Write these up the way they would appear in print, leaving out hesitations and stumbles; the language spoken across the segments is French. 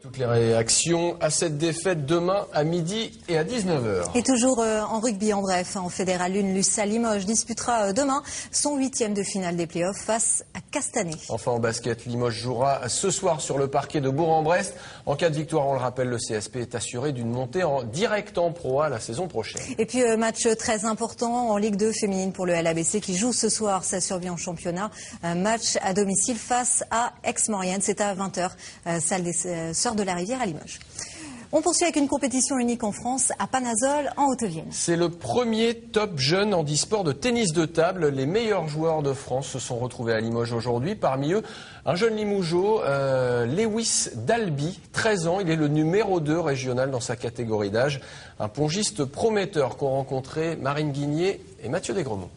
Toutes les réactions à cette défaite demain à midi et à 19h. Et toujours en rugby, en bref, en Fédéral 1, l'USSA Limoges disputera demain son 8e de finale des playoffs face à Castanet. Enfin en basket, Limoges jouera ce soir sur le parquet de Bourg-en-Bresse. En cas de victoire, on le rappelle, le CSP est assuré d'une montée en direct en Pro A la saison prochaine. Et puis match très important en Ligue 2 féminine pour le LABC qui joue ce soir sa survie en championnat. Un match à domicile face à Aix-Maurienne. C'est à 20h, salle des Sœurs de la Rivière à Limoges. On poursuit avec une compétition unique en France à Panazol en Haute-Vienne. C'est le premier top jeune handisport de tennis de table. Les meilleurs joueurs de France se sont retrouvés à Limoges aujourd'hui. Parmi eux, un jeune Limougeot, Lewis Dalby, 13 ans. Il est le numéro 2 régional dans sa catégorie d'âge. Un pongiste prometteur qu'ont rencontré Marine Guigné et Mathieu Desgremont.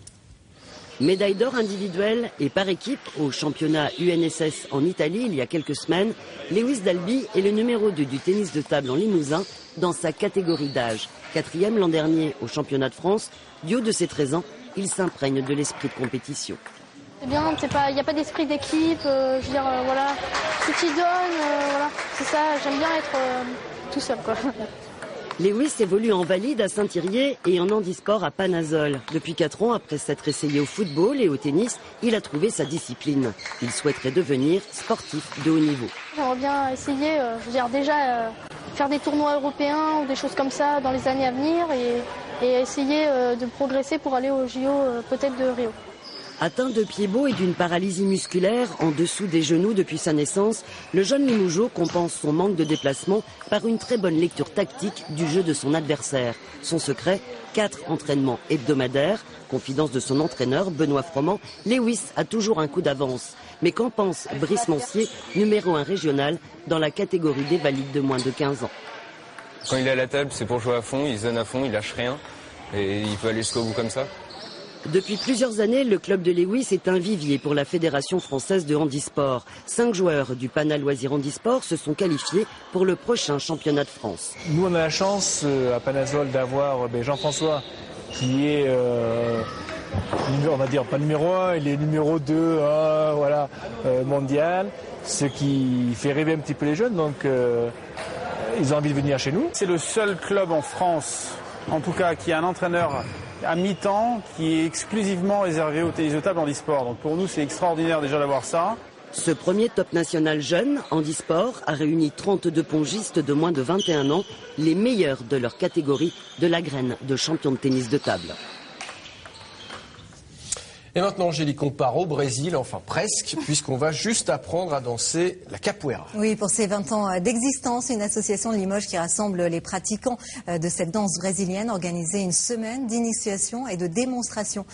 Médaille d'or individuelle et par équipe au championnat UNSS en Italie il y a quelques semaines, Lewis Dalby est le numéro 2 du tennis de table en Limousin dans sa catégorie d'âge. 4e l'an dernier au championnat de France, du haut de ses 13 ans, il s'imprègne de l'esprit de compétition. C'est bien, il n'y a pas d'esprit d'équipe, je veux dire, voilà, tout y donne, voilà, c'est ça, j'aime bien être tout seul, quoi. Lewis évolue en valide à Saint-Thirier et en handisport à Panazol. Depuis 4 ans, après s'être essayé au football et au tennis, il a trouvé sa discipline. Il souhaiterait devenir sportif de haut niveau. J'aimerais bien essayer, je veux dire, déjà faire des tournois européens ou des choses comme ça dans les années à venir et essayer de progresser pour aller au JO peut-être de Rio. Atteint de pieds-bots et d'une paralysie musculaire en dessous des genoux depuis sa naissance, le jeune Limougeot compense son manque de déplacement par une très bonne lecture tactique du jeu de son adversaire. Son secret, 4 entraînements hebdomadaires. Confidence de son entraîneur, Benoît Froment, Lewis a toujours un coup d'avance. Mais qu'en pense Brice Mancier, numéro 1 régional, dans la catégorie des valides de moins de 15 ans? Quand il est à la table, c'est pour jouer à fond, il se donne à fond, il lâche rien. Et il peut aller jusqu'au bout comme ça. Depuis plusieurs années, le club de Lewis est un vivier pour la Fédération française de handisport. 5 joueurs du Pana Loisirs Handisport se sont qualifiés pour le prochain championnat de France. Nous, on a la chance à Panazol d'avoir Jean-François qui est, on va dire, pas numéro 1, il est numéro 2 voilà, mondial, ce qui fait rêver un petit peu les jeunes, donc ils ont envie de venir chez nous. C'est le seul club en France, en tout cas, qui a un entraîneur à mi-temps qui est exclusivement réservé au tennis de table handisport. Donc pour nous, c'est extraordinaire déjà d'avoir ça. Ce premier top national jeune, handisport, a réuni 32 pongistes de moins de 21 ans, les meilleurs de leur catégorie de la graine de champion de tennis de table. Et maintenant, Angélique, on part au Brésil, enfin presque, puisqu'on va juste apprendre à danser la capoeira. Oui, pour ses 20 ans d'existence, une association de Limoges qui rassemble les pratiquants de cette danse brésilienne organisait une semaine d'initiation et de démonstration.